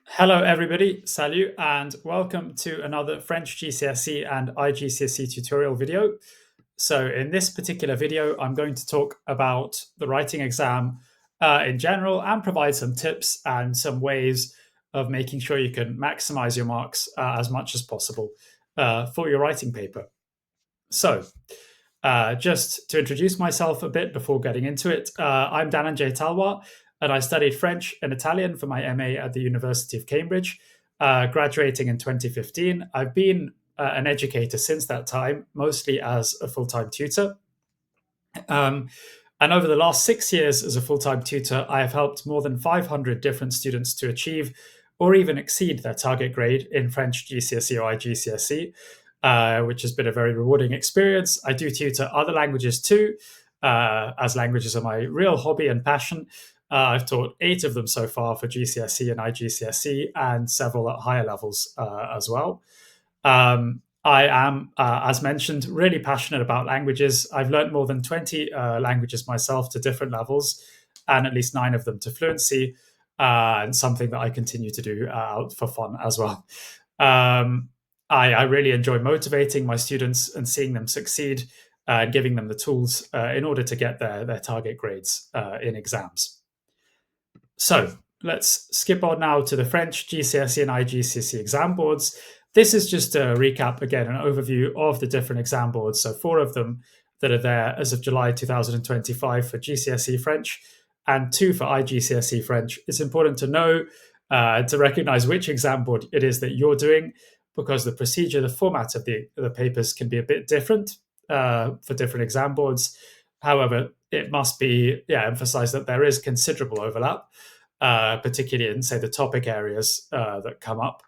Hello, everybody. Salut, and welcome to another French GCSE and iGCSE tutorial video. So in this particular video, I'm going to talk about the writing exam in general and provide some tips and some ways of making sure you can maximize your marks as much as possible for your writing paper. So just to introduce myself a bit before getting into it, I'm Dhananjay Talwar, and I studied French and Italian for my MA at the University of Cambridge, graduating in 2015. I've been an educator since that time, mostly as a full time tutor. Um, and over the last 6 years as a full time tutor, I have helped more than 500 different students to achieve or even exceed their target grade in French GCSE or iGCSE, which has been a very rewarding experience. I do tutor other languages too, as languages are my real hobby and passion. I've taught 8 of them so far for GCSE and iGCSE, and several at higher levels as well. I am, as mentioned, really passionate about languages. I've learned more than 20 languages myself to different levels, and at least 9 of them to fluency, and something that I continue to do for fun as well. I really enjoy motivating my students and seeing them succeed and giving them the tools in order to get their target grades in exams. So let's skip on now to the French GCSE and iGCSE exam boards. This is just a recap, again, an overview of the different exam boards. So 4 of them that are there as of July 2025 for GCSE French and 2 for iGCSE French. It's important to know, to recognize which exam board it is that you're doing, because the procedure, the format of the papers can be a bit different for different exam boards. However, it must be emphasized that there is considerable overlap, particularly in, say, the topic areas that come up.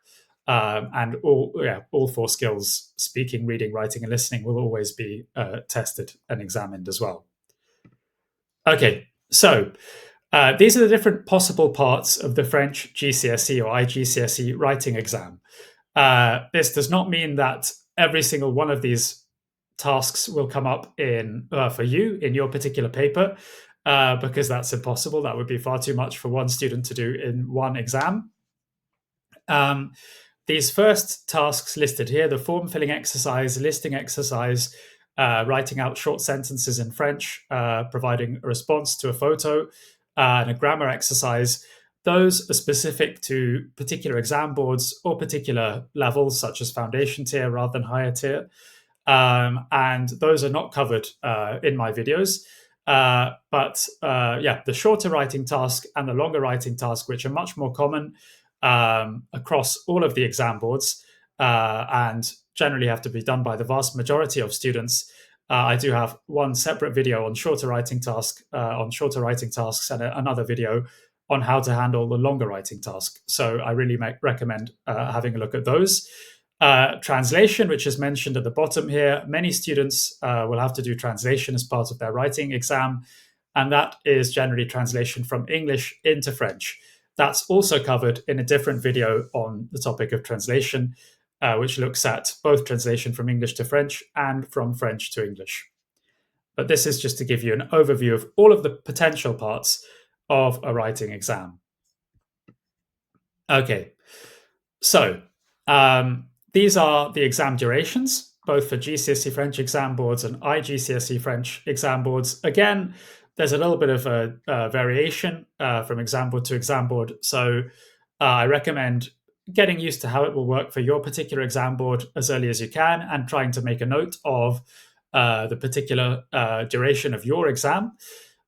And all 4 skills, speaking, reading, writing, and listening, will always be tested and examined as well. Okay, so these are the different possible parts of the French GCSE or iGCSE writing exam. This does not mean that every single one of these tasks will come up in for you in your particular paper, because that's impossible. That would be far too much for one student to do in one exam. These first tasks listed here, the form filling exercise, listing exercise, writing out short sentences in French, providing a response to a photo, and a grammar exercise, those are specific to particular exam boards or particular levels, such as foundation tier rather than higher tier. And those are not covered in my videos. The shorter writing task and the longer writing task, which are much more common across all of the exam boards and generally have to be done by the vast majority of students. I do have one separate video on shorter writing tasks and another video on how to handle the longer writing task. So I really recommend having a look at those. Translation, which is mentioned at the bottom here, many students will have to do translation as part of their writing exam, and that is generally translation from English into French. That's also covered in a different video on the topic of translation, which looks at both translation from English to French and from French to English. But this is just to give you an overview of all of the potential parts of a writing exam. Okay, so these are the exam durations, both for GCSE French exam boards and iGCSE French exam boards. Again, there's a little bit of a variation from exam board to exam board. So I recommend getting used to how it will work for your particular exam board as early as you can and trying to make a note of the particular duration of your exam.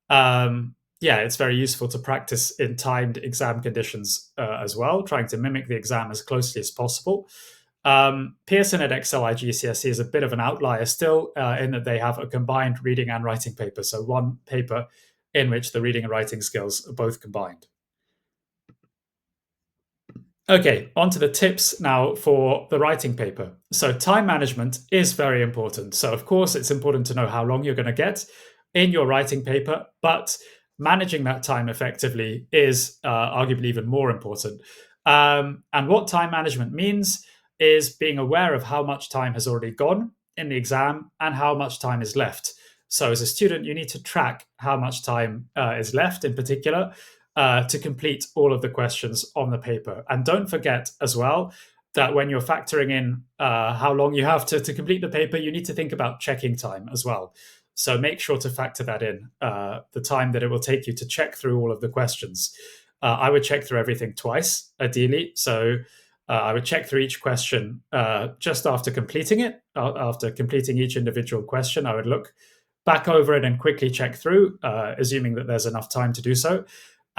It's very useful to practice in timed exam conditions as well, trying to mimic the exam as closely as possible. Pearson edXL iGCSE is a bit of an outlier still in that they have a combined reading and writing paper. So one paper in which the reading and writing skills are both combined. Okay, on to the tips now for the writing paper. So time management is very important. So of course, it's important to know how long you're going to get in your writing paper, but managing that time effectively is arguably even more important. And what time management means is being aware of how much time has already gone in the exam and how much time is left. So as a student, you need to track how much time is left in particular, to complete all of the questions on the paper. And don't forget as well that when you're factoring in how long you have to complete the paper, you need to think about checking time as well. So make sure to factor that in, the time that it will take you to check through all of the questions. I would check through everything twice, ideally. So I would check through each question just after completing it. After completing each individual question, I would look back over it and quickly check through, assuming that there's enough time to do so.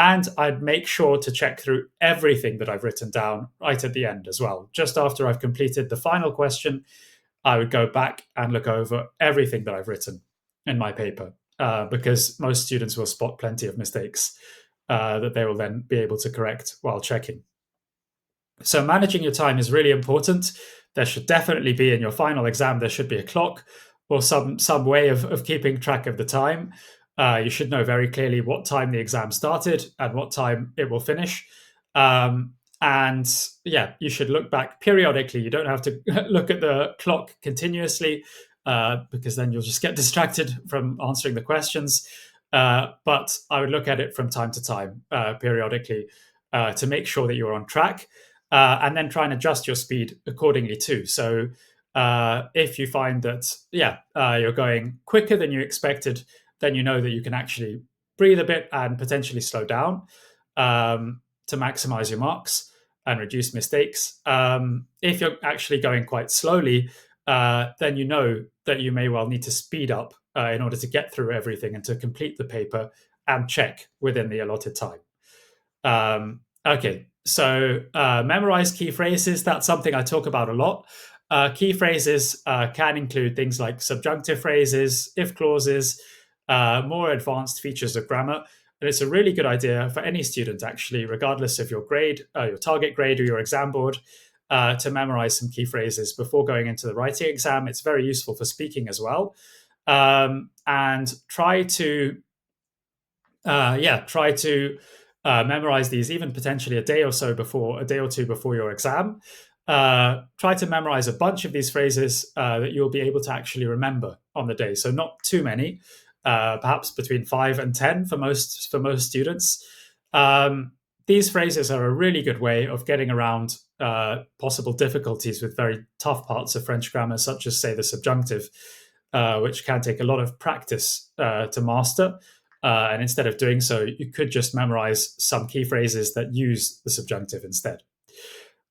And I'd make sure to check through everything that I've written down right at the end as well. Just after I've completed the final question, I would go back and look over everything that I've written in my paper, because most students will spot plenty of mistakes that they will then be able to correct while checking. So managing your time is really important. There should definitely be, in your final exam, there should be a clock or some way of keeping track of the time. You should know very clearly what time the exam started and what time it will finish. And yeah, you should look back periodically. You don't have to look at the clock continuously, because then you'll just get distracted from answering the questions. But I would look at it from time to time, periodically, to make sure that you're on track, and then try and adjust your speed accordingly too. So if you find that, you're going quicker than you expected, then you know that you can actually breathe a bit and potentially slow down, to maximize your marks and reduce mistakes. If you're actually going quite slowly, then you know that you may well need to speed up in order to get through everything and to complete the paper and check within the allotted time. Okay, so memorize key phrases. That's something I talk about a lot. Key phrases can include things like subjunctive phrases, if clauses, more advanced features of grammar. And it's a really good idea for any student, actually, regardless of your grade, your target grade, or your exam board, to memorize some key phrases before going into the writing exam. It's very useful for speaking as well. And try to memorize these even potentially a day or two before your exam. Try to memorize a bunch of these phrases that you'll be able to actually remember on the day. So not too many, perhaps between 5 and 10 for most students. These phrases are a really good way of getting around possible difficulties with very tough parts of French grammar, such as, say, the subjunctive, which can take a lot of practice to master. And instead of doing so, you could just memorize some key phrases that use the subjunctive instead.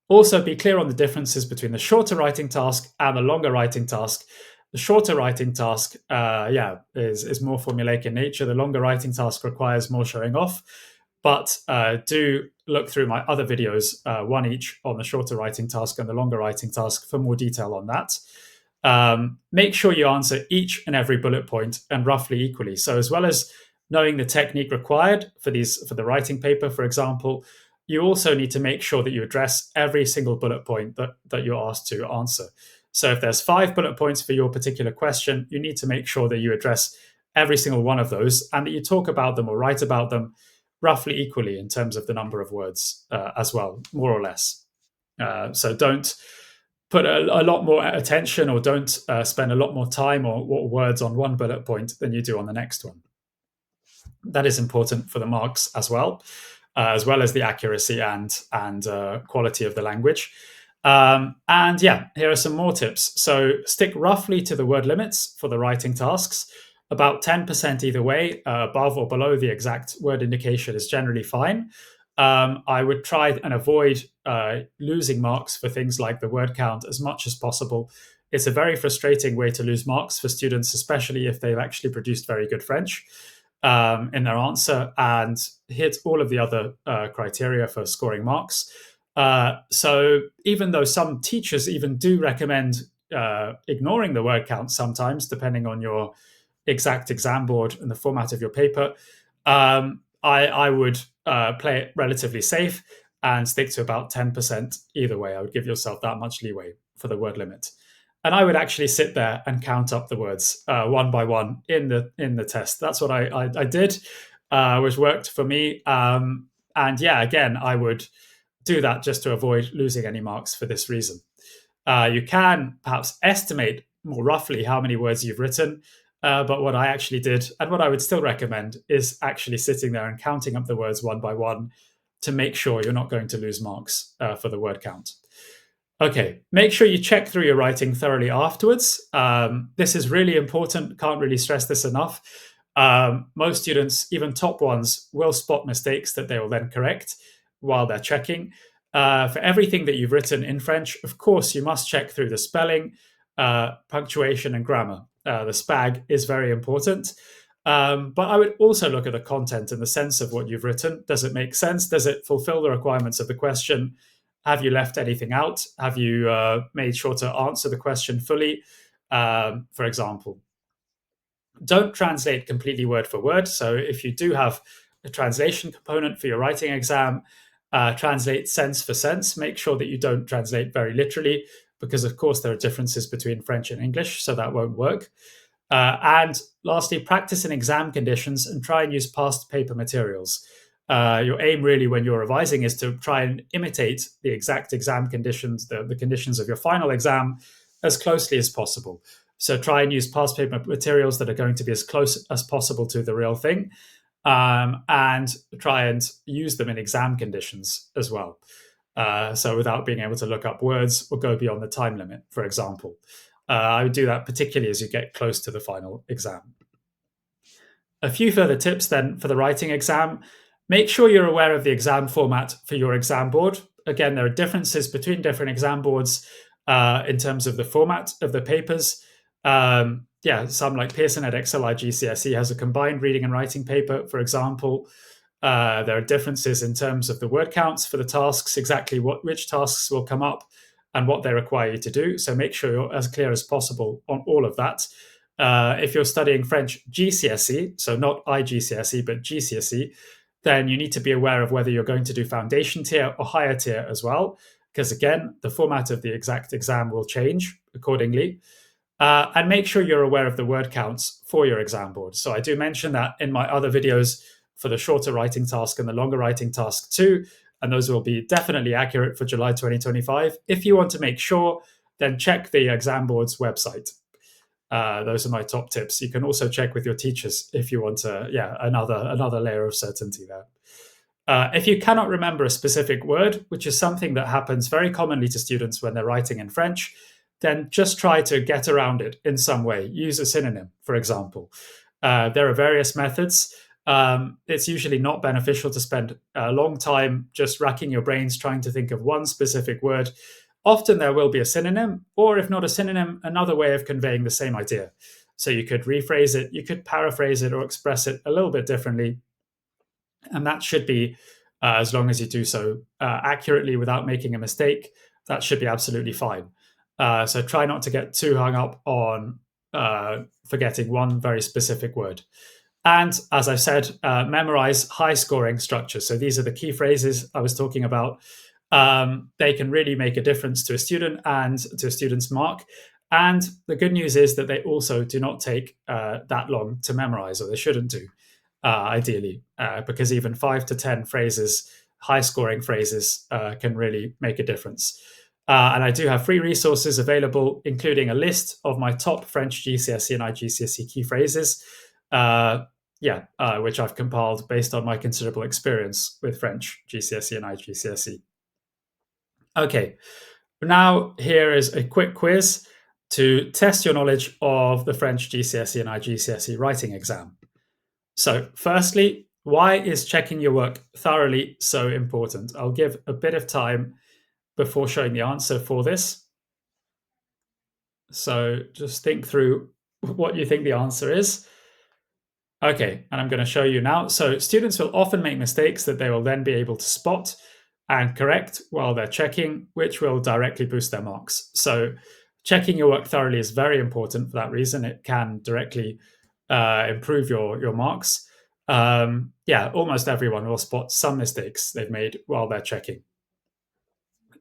Also, be clear on the differences between the shorter writing task and the longer writing task. The shorter writing task, is more formulaic in nature. The longer writing task requires more showing off. But do look through my other videos, one each, on the shorter writing task and the longer writing task for more detail on that. Make sure you answer each and every bullet point and roughly equally. So as well as knowing the technique required for the writing paper, for example, you also need to make sure that you address every single bullet point that you're asked to answer. So if there's 5 bullet points for your particular question, you need to make sure that you address every single one of those and that you talk about them or write about them roughly equally in terms of the number of words as well, more or less. So don't put a lot more attention or don't spend a lot more time or words on one bullet point than you do on the next one. That is important for the marks as well as the accuracy and quality of the language. And here are some more tips. So stick roughly to the word limits for the writing tasks. About 10% either way, above or below the exact word indication is generally fine. I would try and avoid losing marks for things like the word count as much as possible. It's a very frustrating way to lose marks for students, especially if they've actually produced very good French in their answer and hit all of the other criteria for scoring marks. So even though some teachers even do recommend ignoring the word count sometimes, depending on your exact exam board and the format of your paper, I would play it relatively safe and stick to about 10% either way. I would give yourself that much leeway for the word limit. And I would actually sit there and count up the words one by one in the test. That's what I did, which worked for me. And again, I would do that just to avoid losing any marks for this reason. You can perhaps estimate more roughly how many words you've written But what I actually did, and what I would still recommend, is actually sitting there and counting up the words one by one to make sure you're not going to lose marks for the word count. Okay, make sure you check through your writing thoroughly afterwards. This is really important. Can't really stress this enough. Most students, even top ones, will spot mistakes that they will then correct while they're checking. For everything that you've written in French, of course, you must check through the spelling, punctuation, and grammar. The SPAG is very important. But I would also look at the content and the sense of what you've written. Does it make sense? Does it fulfill the requirements of the question? Have you left anything out? Have you made sure to answer the question fully? For example, don't translate completely word for word. So if you do have a translation component for your writing exam, translate sense for sense. Make sure that you don't translate very literally, because of course there are differences between French and English, so that won't work. And lastly, practice in exam conditions and try and use past paper materials. Your aim really when you're revising is to try and imitate the exact exam conditions, the conditions of your final exam, as closely as possible. So try and use past paper materials that are going to be as close as possible to the real thing, and try and use them in exam conditions as well. So without being able to look up words or go beyond the time limit, for example. I would do that particularly as you get close to the final exam. A few further tips then for the writing exam. Make sure you're aware of the exam format for your exam board. Again, there are differences between different exam boards in terms of the format of the papers. Some like Pearson edXL iGCSE has a combined reading and writing paper, for example. There are differences in terms of the word counts for the tasks, exactly which tasks will come up and what they require you to do. So make sure you're as clear as possible on all of that. If you're studying French GCSE, so not iGCSE, but GCSE, then you need to be aware of whether you're going to do foundation tier or higher tier as well, because again, the format of the exact exam will change accordingly. And make sure you're aware of the word counts for your exam board. So I do mention that in my other videos for the shorter writing task and the longer writing task too, and those will be definitely accurate for July 2025. If you want to make sure, then check the exam board's website. Those are my top tips. You can also check with your teachers if you want to, another layer of certainty there. If you cannot remember a specific word, which is something that happens very commonly to students when they're writing in French, then just try to get around it in some way. Use a synonym, for example. There are various methods. It's usually not beneficial to spend a long time just racking your brains trying to think of one specific word. Often there will be a synonym, or if not a synonym, another way of conveying the same idea. So you could rephrase it, you could paraphrase it, or express it a little bit differently. And that should be, as long as you do so accurately without making a mistake, that should be absolutely fine. So try not to get too hung up on forgetting one very specific word. And as I said, memorize high scoring structures. So these are the key phrases I was talking about. They can really make a difference to a student and to a student's mark. And the good news is that they also do not take that long to memorize, or they shouldn't do, ideally, because even 5 to 10 phrases, high scoring phrases, can really make a difference. And I do have free resources available, including a list of my top French GCSE and iGCSE key phrases, which I've compiled based on my considerable experience with French GCSE and iGCSE. Okay, now here is a quick quiz to test your knowledge of the French GCSE and iGCSE writing exam. So firstly, why is checking your work thoroughly so important? I'll give a bit of time before showing the answer for this. So just think through what you think the answer is. Okay, and I'm going to show you now. So students will often make mistakes that they will then be able to spot and correct while they're checking, which will directly boost their marks. So checking your work thoroughly is very important for that reason. It can directly improve your marks. Almost everyone will spot some mistakes they've made while they're checking.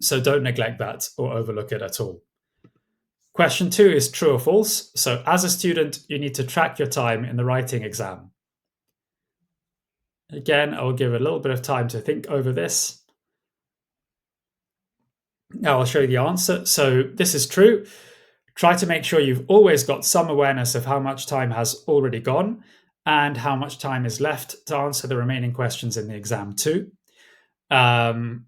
So don't neglect that or overlook it at all. Question 2 is true or false. So as a student, you need to track your time in the writing exam. Again, I'll give a little bit of time to think over this. Now I'll show you the answer. So this is true. Try to make sure you've always got some awareness of how much time has already gone and how much time is left to answer the remaining questions in the exam too. Um,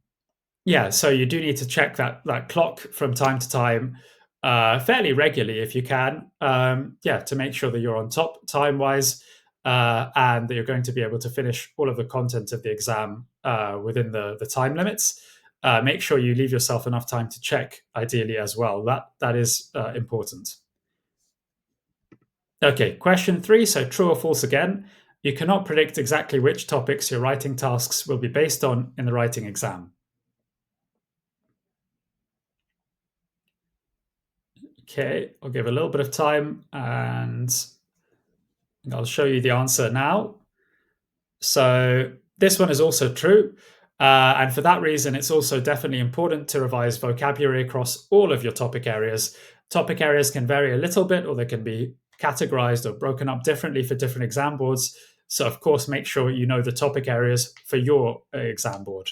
yeah, so you do need to check that clock from time to time, fairly regularly if you can. Yeah, to make sure that you're on top time wise, and that you're going to be able to finish all of the content of the exam within the time limits. Make sure you leave yourself enough time to check, ideally as well. That is important. Okay, question 3. So true or false again. You cannot predict exactly which topics your writing tasks will be based on in the writing exam. Okay, I'll give a little bit of time and I'll show you the answer now. So this one is also true. And for that reason, it's also definitely important to revise vocabulary across all of your topic areas. Topic areas can vary a little bit, or they can be categorized or broken up differently for different exam boards. So, of course, make sure you know the topic areas for your exam board.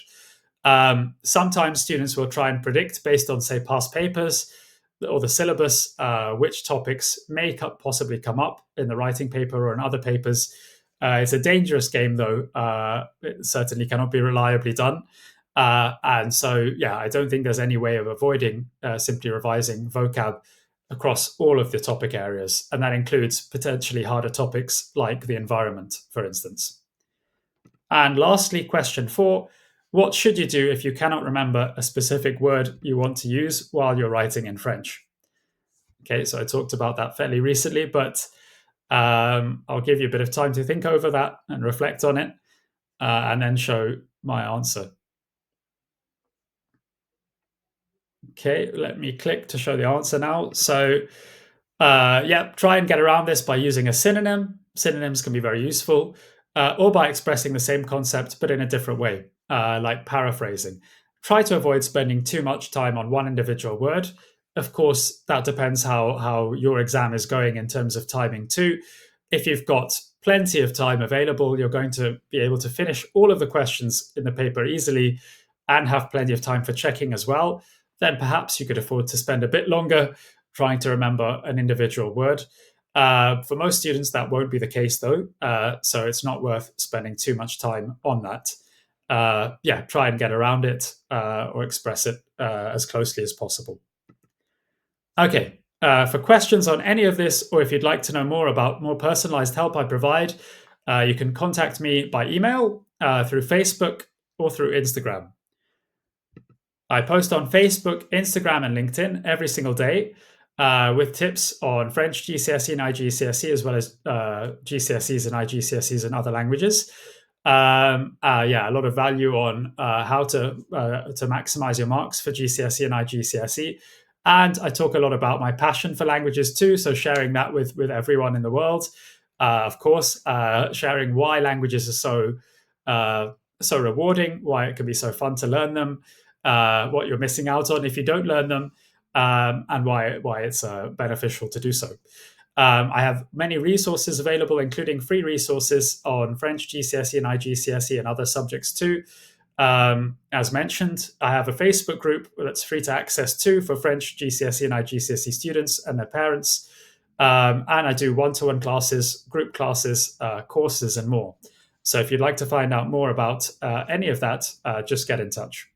Sometimes students will try and predict based on, say, past papers or the syllabus, which topics may possibly come up in the writing paper or in other papers. It's a dangerous game, though. It certainly cannot be reliably done. And so, yeah, I don't think there's any way of avoiding simply revising vocab across all of the topic areas. And that includes potentially harder topics like the environment, for instance. And lastly, question 4. What should you do if you cannot remember a specific word you want to use while you're writing in French? Okay, so I talked about that fairly recently, but I'll give you a bit of time to think over that and reflect on it, and then show my answer. Okay, let me click to show the answer now. So, yeah, try and get around this by using a synonym. Synonyms can be very useful, or by expressing the same concept but in a different way, like paraphrasing. Try to avoid spending too much time on one individual word. Of course, that depends how your exam is going in terms of timing too. If you've got plenty of time available, you're going to be able to finish all of the questions in the paper easily and have plenty of time for checking as well. Then perhaps you could afford to spend a bit longer trying to remember an individual word. For most students, that won't be the case, though, so it's not worth spending too much time on that. Yeah, try and get around it or express it as closely as possible. Okay, for questions on any of this, or if you'd like to know more about more personalized help I provide, you can contact me by email, through Facebook, or through Instagram. I post on Facebook, Instagram, and LinkedIn every single day with tips on French, GCSE, and iGCSE, as well as GCSEs and iGCSEs and other languages. Yeah, a lot of value on how to maximize your marks for GCSE and iGCSE. And I talk a lot about my passion for languages too, so sharing that with everyone in the world. Of course, sharing why languages are so rewarding, why it can be so fun to learn them, what you're missing out on if you don't learn them, and why it's beneficial to do so. I have many resources available, including free resources on French, GCSE, and iGCSE, and other subjects too. As mentioned, I have a Facebook group that's free to access too for French, GCSE, and iGCSE students and their parents. And I do one-to-one classes, group classes, courses, and more. So if you'd like to find out more about any of that, just get in touch.